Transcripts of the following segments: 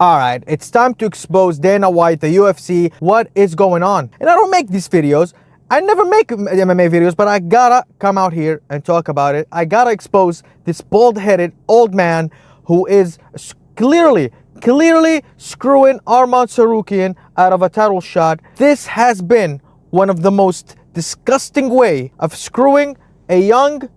Alright, it's time to expose Dana White, the UFC, what is going on. And I don't make these videos. I never make MMA videos, but I gotta come out here and talk about it. I gotta expose this bald-headed old man who is clearly screwing Arman Tsarukyan out of a title shot. This has been one of the most disgusting way of screwing a young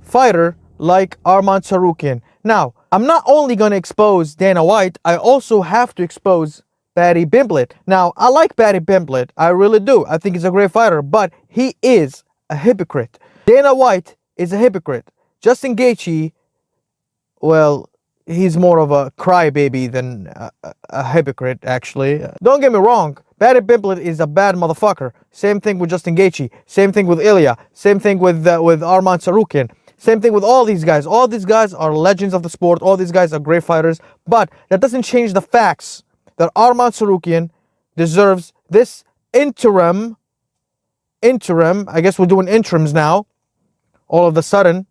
fighter like Arman Tsarukyan. Now, I'm not only going to expose Dana White, I also have to expose Paddy Pimblett. Now, I like Paddy Pimblett. I really do. I think he's a great fighter, but he is a hypocrite. Dana White is a hypocrite. Justin Gaethje, well, he's more of a crybaby than a hypocrite, actually. Don't get me wrong. Paddy Pimblett is a bad motherfucker. Same thing with Justin Gaethje. Same thing with Ilya. Same thing with Arman Tsarukyan. Same thing with all these guys. All these guys are legends of the sport. All these guys are great fighters. But that doesn't change the facts that Arman Tsarukyan deserves this interim, I guess we're doing interims now, all of a sudden,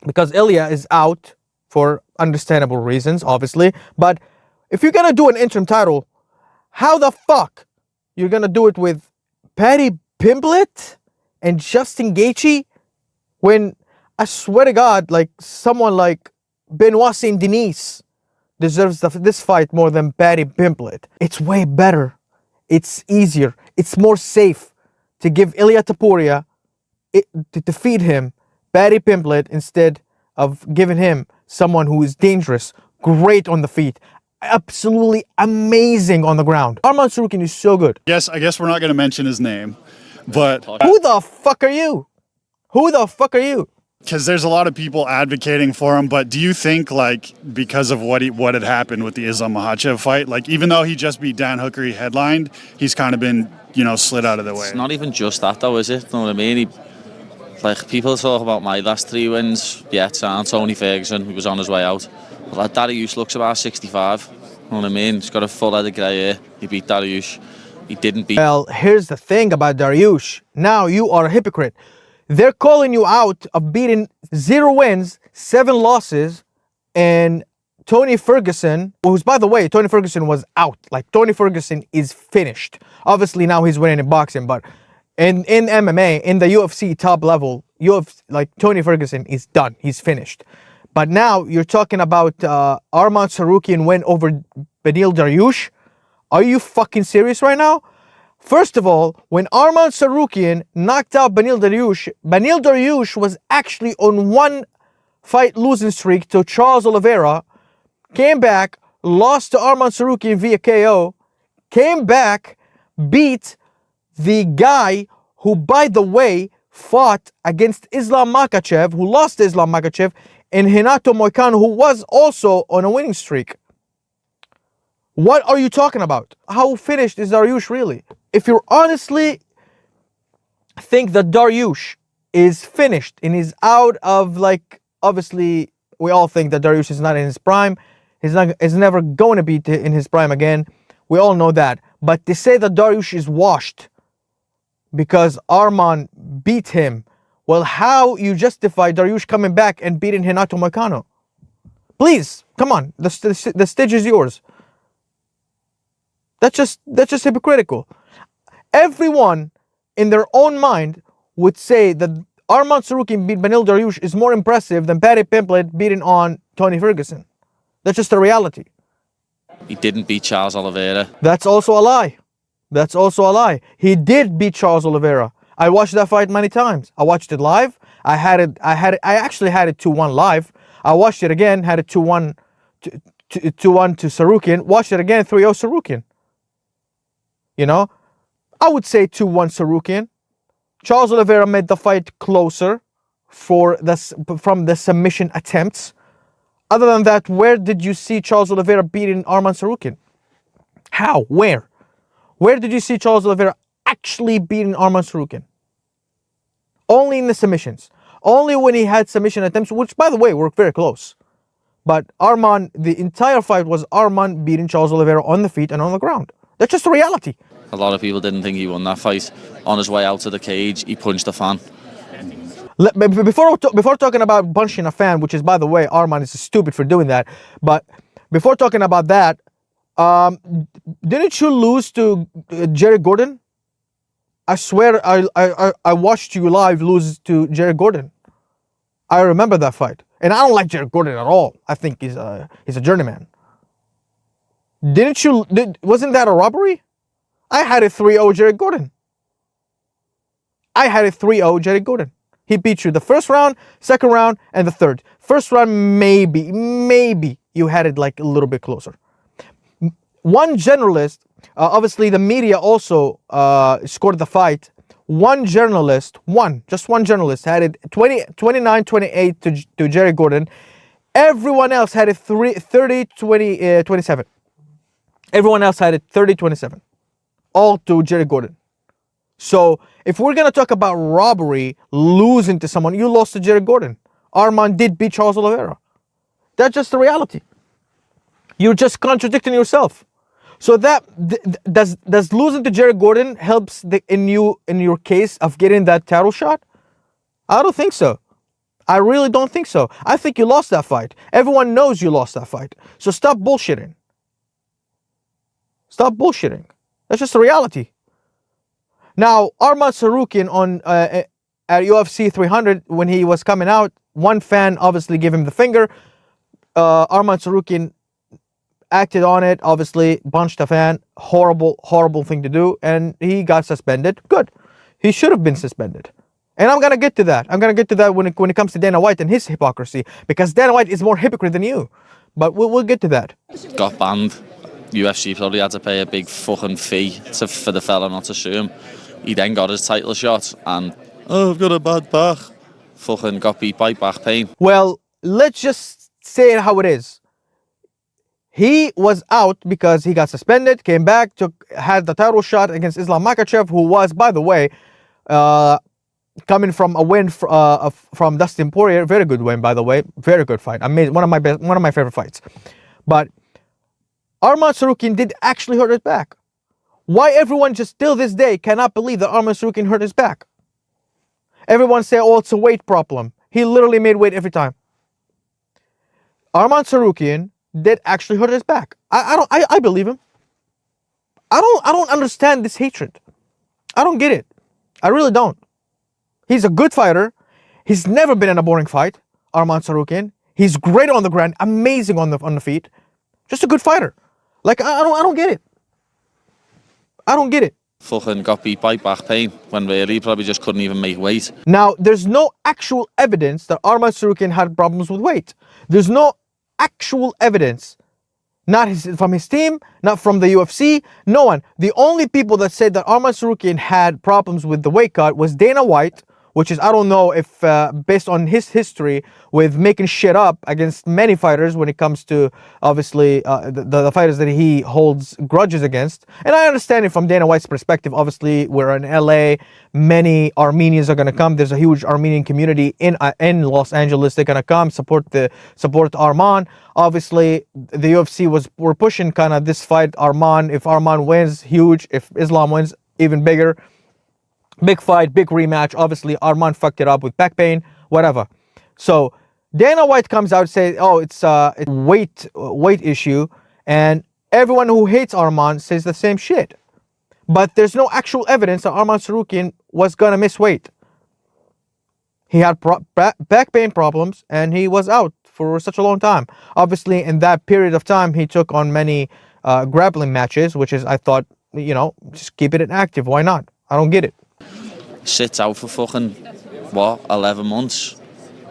because Ilya is out for understandable reasons, obviously. But if you're going to do an interim title, how the fuck you're going to do it with Paddy Pimblett and Justin Gaethje when, I swear to God, like someone like Benoit Saint Denis deserves this fight more than Paddy Pimblett. It's way better. It's easier. It's more safe to give Ilya Topuria to defeat him, Paddy Pimblett, instead of giving him someone who is dangerous, great on the feet, absolutely amazing on the ground. Arman Tsarukyan is so good. Yes, I guess we're not going to mention his name, but who the fuck are you? Who the fuck are you? Because there's a lot of people advocating for him, but do you think, like, because of what had happened with the Islam Makhachev fight, like, even though he just beat Dan Hooker, he headlined, he's kind of been, slid out of the way? It's not even just that, though, is it? You know what I mean? People talk about my last 3 wins. Yeah, it's on Tony Ferguson, he was on his way out. But like, Dariush looks about 65. You know what I mean? He's got a full head of grey hair. He beat Dariush. He didn't beat... Well, here's the thing about Dariush. Now you are a hypocrite. They're calling you out of beating 0 wins, 7 losses, and Tony Ferguson, who's, by the way, Tony Ferguson was out. Like, Tony Ferguson is finished. Obviously, now he's winning in boxing, but in MMA, in the UFC top level, Tony Ferguson is done. He's finished. But now you're talking about Arman Tsarukyan win over Beneil Dariush. Are you fucking serious right now? First of all, when Arman Tsarukyan knocked out Beneil Dariush was actually on 1 fight losing streak to Charles Oliveira, came back, lost to Arman Tsarukyan via KO, came back, beat the guy who, by the way, fought against Islam Makhachev, who lost to Islam Makhachev, and Renato Moicano, who was also on a winning streak. What are you talking about? How finished is Dariush really? If you honestly think that Dariush is finished and is out of, like, obviously we all think that Dariush is not in his prime. He's never going to be in his prime again. We all know that. But to say that Dariush is washed because Arman beat him, well, how you justify Dariush coming back and beating Renato Moicano? Please, come on. The stage is yours. That's just hypocritical. Everyone in their own mind would say that Arman Tsarukyan beat Beneil Dariush is more impressive than Paddy Pimblett beating on Tony Ferguson. That's just the reality. He didn't beat Charles Oliveira. That's also a lie. That's also a lie. He did beat Charles Oliveira. I watched that fight many times. I watched it live. I actually had it 2-1 live. I watched it again, had it 2-1 to Tsarukyan. Watched it again, 3-0 Tsarukyan. I would say 2-1 Tsarukyan. Charles Oliveira made the fight closer from the submission attempts. Other than that, where did you see Charles Oliveira beating Arman Tsarukyan? How? Where? Where did you see Charles Oliveira actually beating Arman Tsarukyan? Only in the submissions. Only when he had submission attempts, which, by the way, were very close. But Arman, the entire fight was Arman beating Charles Oliveira on the feet and on the ground. That's just the reality. A lot of people didn't think he won that fight. On his way out of the cage, he punched a fan. Before talking about punching a fan, which is, by the way, Arman is stupid for doing that. But before talking about that, Didn't you lose to Jerry Gordon? I swear I watched you live lose to Jerry Gordon. I remember that fight. And I don't like Jerry Gordon at all. I think he's a journeyman. Wasn't that a robbery? I had a 3-0 Jerry Gordon. I had a 3-0 Jerry Gordon. He beat you the first round, second round, and the third. First round, maybe you had it like a little bit closer. One generalist, obviously the media also scored the fight. Just one journalist had it 29-28 to Jerry Gordon. Everyone else had it 30-27. Everyone else had it 30-27. All to Jerry Gordon. So if we're going to talk about robbery, losing to someone, you lost to Jerry Gordon. Arman did beat Charles Oliveira. That's just the reality. You're just contradicting yourself. So does losing to Jerry Gordon helps in your case of getting that title shot? I don't think so. I really don't think so. I think you lost that fight. Everyone knows you lost that fight. So stop bullshitting. Stop bullshitting. That's just the reality. Now, Arman Tsarukyan at UFC 300, when he was coming out, one fan obviously gave him the finger. Arman Tsarukyan acted on it, obviously, punched a fan. Horrible thing to do. And he got suspended. Good. He should have been suspended. And I'm going to get to that. I'm going to get to that when it comes to Dana White and his hypocrisy. Because Dana White is more hypocrite than you. But we'll get to that. Got banned. UFC probably had to pay a big fucking fee for the fella not to sue him. He then got his title shot and, I've got a bad back. Fucking got beat by back pain. Well, let's just say it how it is. He was out because he got suspended, came back, had the title shot against Islam Makhachev, who was, by the way, coming from a win from Dustin Poirier. Very good win, by the way. Very good fight. Amazing. One of my favorite fights. But Arman Tsarukyan did actually hurt his back. Why everyone just till this day cannot believe that Arman Tsarukyan hurt his back? Everyone say, oh, it's a weight problem. He literally made weight every time. Arman Tsarukyan did actually hurt his back. I believe him. I don't understand this hatred. I don't get it. I really don't. He's a good fighter. He's never been in a boring fight, Arman Tsarukyan. He's great on the ground, amazing on the feet. Just a good fighter. Like I don't get it. I don't get it. Fucking got beat by back pain when really he probably just couldn't even make weight. Now, there's no actual evidence that Arman Tsarukyan had problems with weight. There's no actual evidence. Not from his team, not from the UFC, no one. The only people that said that Arman Tsarukyan had problems with the weight cut was Dana White, which is, I don't know if based on his history with making shit up against many fighters when it comes to, obviously, the fighters that he holds grudges against. And I understand it from Dana White's perspective. Obviously, we're in LA. Many Armenians are going to come. There's a huge Armenian community in Los Angeles. They're going to come support Arman. Obviously, the UFC were pushing kind of this fight. Arman, if Arman wins, huge. If Islam wins, even bigger. Big fight, big rematch. Obviously, Arman fucked it up with back pain, whatever. So Dana White comes out and says, "Oh, it's a weight issue," and everyone who hates Arman says the same shit. But there's no actual evidence that Arman Tsarukyan was gonna miss weight. He had back pain problems, and he was out for such a long time. Obviously, in that period of time, he took on many grappling matches, which is, I thought, just keep it inactive. Why not? I don't get it. Sits out for fucking, 11 months.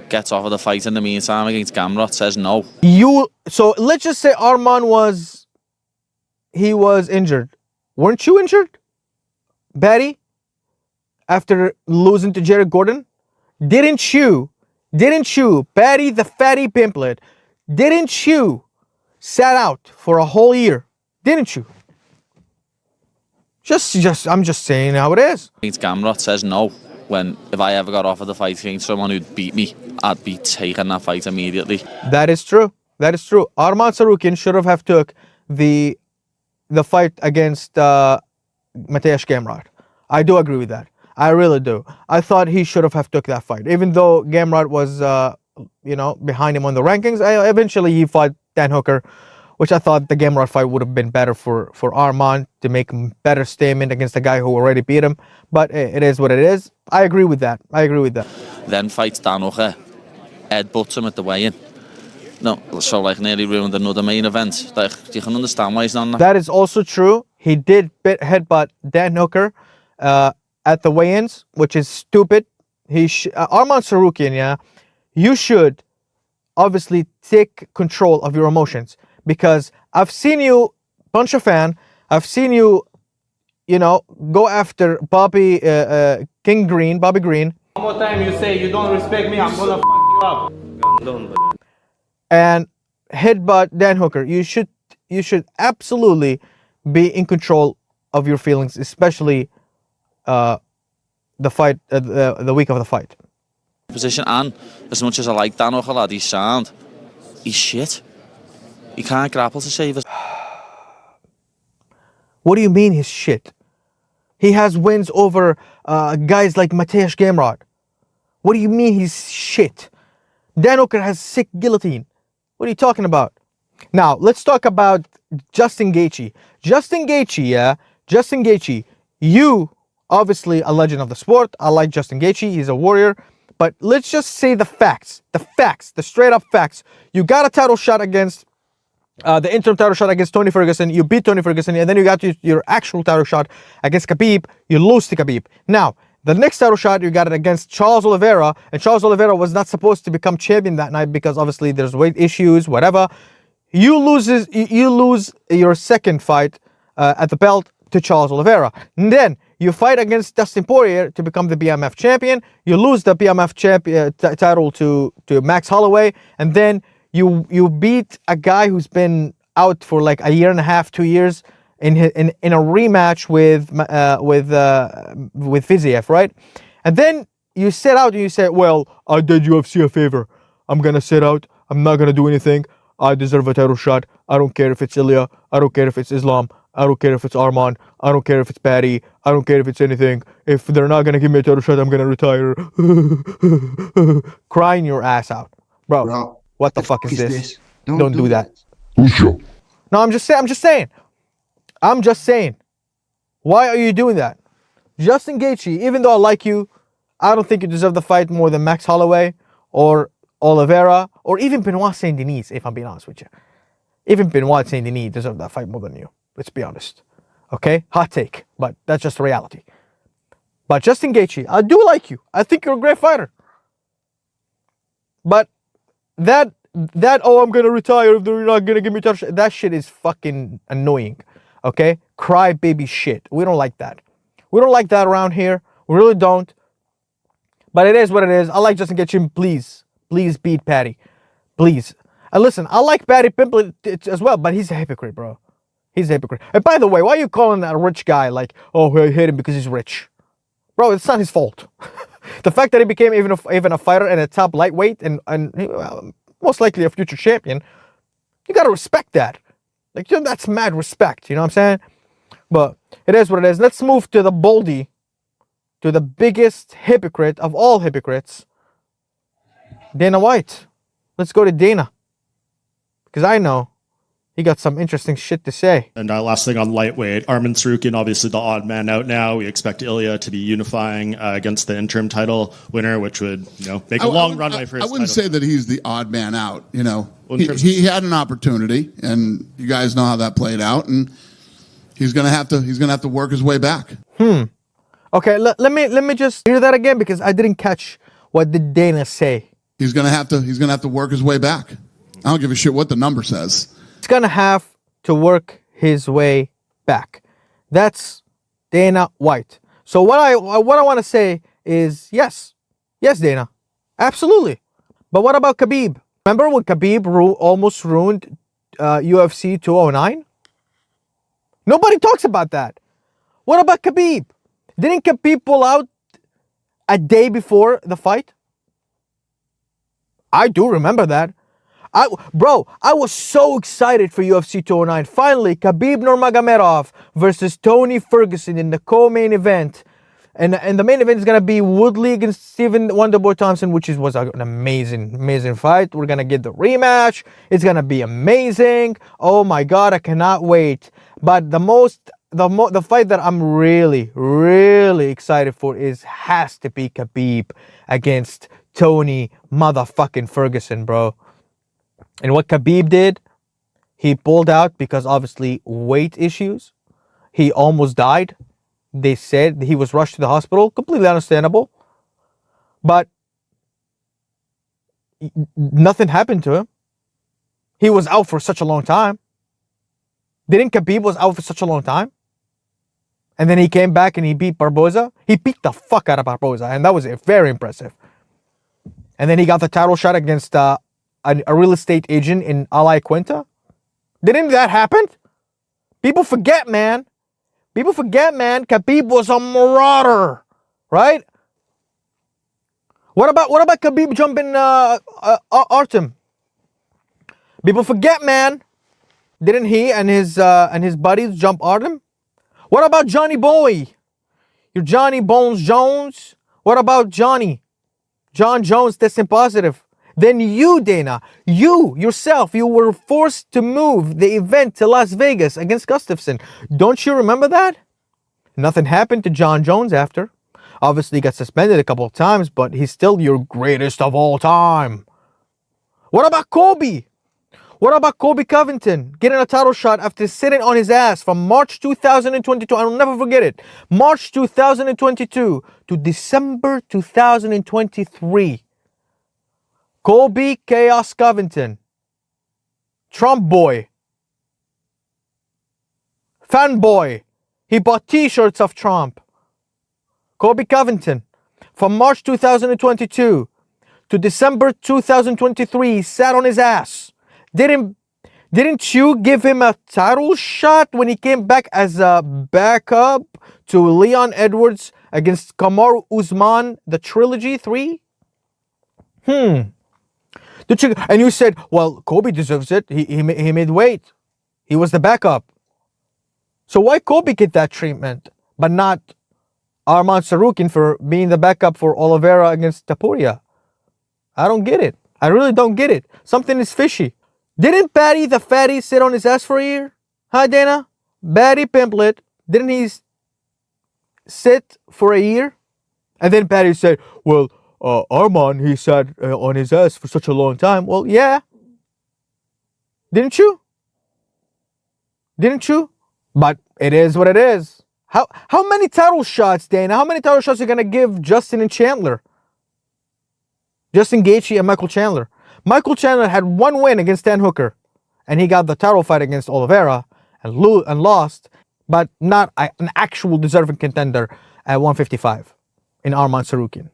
Gets off of the fight in the meantime against Gamrot, says no. So let's just say Arman was injured. Weren't you injured, Paddy? After losing to Jerry Gordon? Didn't you, Paddy the fatty Pimblett, didn't you sat out for a whole year? Didn't you? I'm just saying how it is. Against Gamrot says no. If I ever got offered the fight against someone who'd beat me, I'd be taking that fight immediately. That is true. Arman Tsarukyan should have took the fight against Mateusz Gamrot. I do agree with that. I really do. I thought he should have took that fight, even though Gamrot was behind him on the rankings. Eventually he fought Dan Hooker, which I thought the Gamrot fight would have been better for Arman to make a better statement against a guy who already beat him. But it is what it is. I agree with that. Then fights Dan Hooker, headbutts him at the weigh-in. No, so like nearly ruined another main event. Like, you can understand why he's not. That is also true. He did headbutt Dan Hooker at the weigh-ins, which is stupid. Arman Tsarukyan, yeah, you should obviously take control of your emotions, because I've seen you punch a fan. I've seen you, go after Bobby Green. One more time you say you don't respect me, I'm gonna fuck you up. And headbutt Dan Hooker. You should absolutely be in control of your feelings, especially the fight, the week of the fight. Position, and as much as I like Dan Hooker, lad, he's sound. He's shit. He can't grapple to save us. What do you mean he's shit? He has wins over guys like Mateusz Gamrot. What do you mean he's shit? Dan Hooker has sick guillotine. What are you talking about? Now, let's talk about Justin Gaethje. Justin Gaethje, you, obviously a legend of the sport. I like Justin Gaethje. He's a warrior. But let's just say the facts, the straight up facts. You got a title shot against, the interim title shot against Tony Ferguson. You beat Tony Ferguson, and then you got your actual title shot against Khabib. You lose to Khabib. Now, the next title shot, you got it against Charles Oliveira, and Charles Oliveira was not supposed to become champion that night because obviously there's weight issues, whatever. You lose your second fight at the belt to Charles Oliveira. And then you fight against Dustin Poirier to become the BMF champion. You lose the BMF title to Max Holloway, and then you beat a guy who's been out for like a year and a half, 2 years in a rematch with Fiziev, right? And then you sit out and you say, well, I did UFC a favor. I'm gonna sit out. I'm not gonna do anything. I deserve a title shot. I don't care if it's Ilya. I don't care if it's Islam. I don't care if it's Arman. I don't care if it's Paddy. I don't care if it's anything. If they're not gonna give me a title shot, I'm gonna retire. Crying your ass out, bro. What the fuck is this? Don't do that. No, I'm just saying. Why are you doing that? Justin Gaethje, even though I like you, I don't think you deserve the fight more than Max Holloway or Oliveira or even Benoit Saint-Denis, if I'm being honest with you. Even Benoit Saint-Denis deserved that fight more than you. Let's be honest. Okay? Hot take, but that's just the reality. But Justin Gaethje, I do like you. I think you're a great fighter. But that I'm gonna retire if they're not gonna give me a title shot, that shit is fucking annoying. Okay? Cry baby shit. We don't like that. We don't like that around here. We really don't. But it is what it is. I like Justin Gaethje. Please beat Paddy. Please. And listen, I like Paddy Pimblett as well, but he's a hypocrite, bro. He's a hypocrite. And by the way, why are you calling that a rich guy like, oh, I hate him because he's rich? Bro, it's not his fault. The fact that he became even a fighter and a top lightweight and most likely a future champion, you gotta respect that. Like, that's mad respect, you know what I'm saying? But it is what it is. Let's move to the Baldy, to the biggest hypocrite of all hypocrites, Dana White. Let's go to Dana, because I know he got some interesting shit to say. And last thing on lightweight, Arman Tsarukyan, obviously the odd man out now. We expect Ilya to be unifying against the interim title winner, which would make a long runway for his I wouldn't title. say that he's the odd man out. He had an opportunity, and you guys know how that played out, and he's gonna have to work his way back. Okay, let me just hear that again, because I didn't catch what did Dana say. He's gonna have to work his way back. I don't give a shit what the number says. He's gonna have to work his way back. That's Dana White. So what I want to say is yes, Dana, absolutely. But what about Khabib? Remember when Khabib almost ruined UFC 209? Nobody talks about that. What about Khabib? Didn't Khabib pull out a day before the fight? I do remember that. I was so excited for UFC 209. Finally, Khabib Nurmagomedov versus Tony Ferguson in the co-main event. And the main event is gonna be Woodley against Stephen Wonderboy Thompson, which was an amazing fight. We're gonna get the rematch. It's gonna be amazing. Oh my God, I cannot wait. But the fight that I'm really excited for has to be Khabib against Tony motherfucking Ferguson, bro. And what Khabib did, he pulled out because obviously weight issues. He almost died. They said he was rushed to the hospital. Completely understandable. But nothing happened to him. He was out for such a long time. Didn't Khabib was out for such a long time? And then he came back and he beat Barboza. He beat the fuck out of Barboza. And that was very impressive. And then he got the title shot against a real estate agent in Ala Quinta. Didn't that happen? People forget, man. People forget, man. Khabib was a marauder, right? What about Khabib jumping Artem? People forget, man. Didn't he and his buddies jump Artem? What about Johnny Boy? Your Johnny Bones Jones? What about John Jones testing positive? Then you, Dana, you yourself, you were forced to move the event to Las Vegas against Gustafsson. Don't you remember that? Nothing happened to John Jones after. Obviously, he got suspended a couple of times, but he's still your greatest of all time. What about Kobe? What about Kobe Covington getting a title shot after sitting on his ass from March 2022? I will never forget it. March 2022 to December 2023. Kobe Chaos Covington. Trump boy. Fanboy. He bought t-shirts of Trump. Kobe Covington. From March 2022 to December 2023, he sat on his ass. Didn't you give him a title shot when he came back as a backup to Leon Edwards against Kamaru Usman, the Trilogy 3? And you said, well, Kobe deserves it. He made weight. He was the backup. So why Kobe get that treatment, but not Arman Tsarukyan for being the backup for Oliveira against Tapuria? I don't get it. I really don't get it. Something is fishy. Didn't Paddy the fatty sit on his ass for a year? Huh, Dana? Paddy Pimblett, didn't he sit for a year? And then Paddy said, well, Arman, he sat on his ass for such a long time. Well, yeah. Didn't you? Didn't you? But it is what it is. How many title shots, Dana? How many title shots are you going to give Justin and Chandler? Justin Gaethje and Michael Chandler. Michael Chandler had one win against Dan Hooker. And he got the title fight against Oliveira and lost. But not an actual deserving contender at 155 in Arman Tsarukyan.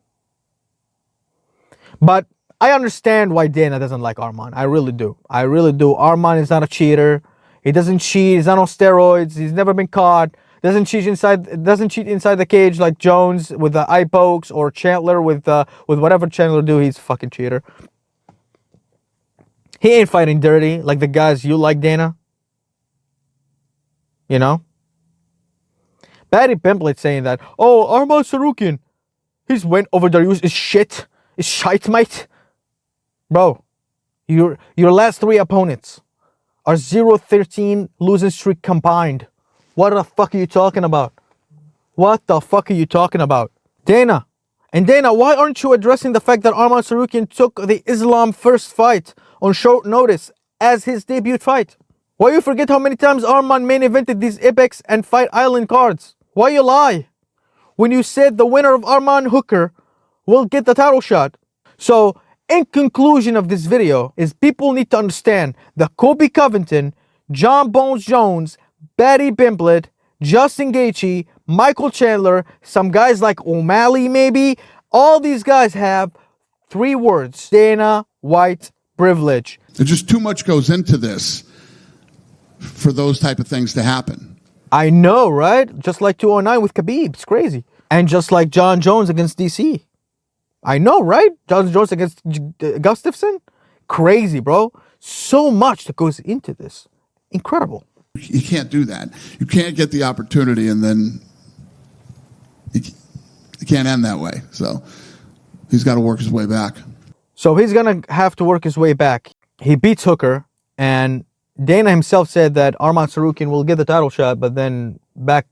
But I understand why Dana doesn't like Arman. I really do. I really do. Arman is not a cheater. He doesn't cheat. He's not on steroids. He's never been caught. Doesn't cheat inside the cage like Jones with the eye pokes, or Chandler with whatever Chandler do. He's a fucking cheater. He ain't fighting dirty like the guys you like, Dana. You know? Paddy Pimblett saying that, oh, Arman Tsarukyan, his win over Darius is shit. Is shite, mate. Bro, your last three opponents are 0-13 losing streak combined. What the fuck are you talking about? What the fuck are you talking about? Dana. And Dana, why aren't you addressing the fact that Arman Tsarukyan took the Islam first fight on short notice as his debut fight? Why you forget how many times Arman main evented these Apex and Fight Island cards? Why you lie? When you said the winner of Arman Hooker will get the title shot. So, in conclusion of this video, is people need to understand that Kobe Covington, John Bones Jones, Paddy Pimblett, Justin Gaethje, Michael Chandler, some guys like O'Malley maybe, all these guys have three words: Dana White privilege. There's just too much goes into this for those type of things to happen. I know, right? Just like 209 with Khabib. It's crazy. And just like John Jones against DC. I know, right? John Jones against Gustafsson? Crazy, bro. So much that goes into this. Incredible. You can't do that. You can't get the opportunity and then It can't end that way. So he's got to work his way back. So he's going to have to work his way back. He beats Hooker, and Dana himself said that Arman Tsarukyan will get the title shot, but then back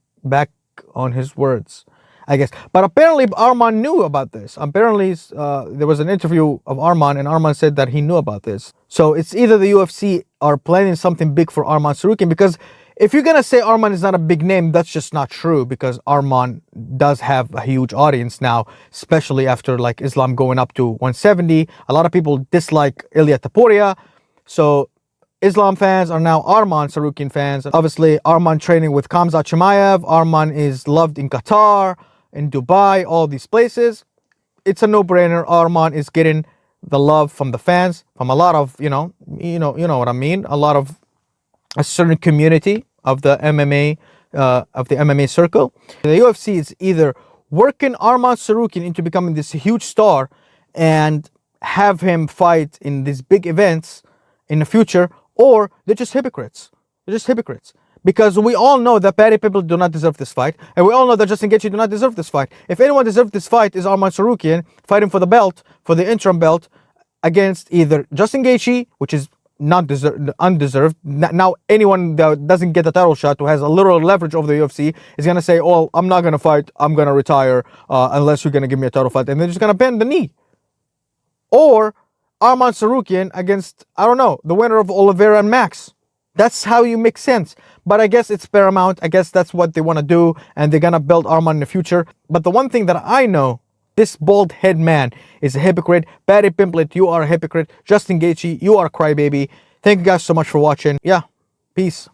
on his words, I guess. But apparently Arman knew about this. Apparently there was an interview of Arman, and Arman said that he knew about this. So it's either the UFC are planning something big for Arman Tsarukyan, because if you're going to say Arman is not a big name, that's just not true, because Arman does have a huge audience now, especially after like Islam going up to 170. A lot of people dislike Ilia Topuria. So Islam fans are now Arman Tsarukyan fans. Obviously, Arman training with Khamzat Chimaev. Arman is loved in Qatar, in Dubai, all these places. It's a no-brainer. Arman is getting the love from the fans, from a lot of, you know what I mean, a lot of a certain community of the MMA circle. The UFC is either working Arman Tsarukyan into becoming this huge star and have him fight in these big events in the future, or they're just hypocrites. They're just hypocrites. Because we all know that Paddy Pimblett do not deserve this fight, and we all know that Justin Gaethje do not deserve this fight. If anyone deserves this fight, is Arman Tsarukyan fighting for the belt, for the interim belt, against either Justin Gaethje, which is undeserved. Now anyone that doesn't get the title shot, who has a little leverage over the UFC, is gonna say, "Oh, I'm not gonna fight. I'm gonna retire unless you're gonna give me a title fight," and they're just gonna bend the knee. Or Arman Tsarukyan against, I don't know, the winner of Oliveira and Max. That's how you make sense. But I guess it's paramount. I guess that's what they want to do, and they're gonna build Arman in the future. But the one thing that I know, this bald head man is a hypocrite. Paddy Pimblett, you are a hypocrite. Justin Gaethje, you are a crybaby. Thank you guys so much for watching. Yeah, peace.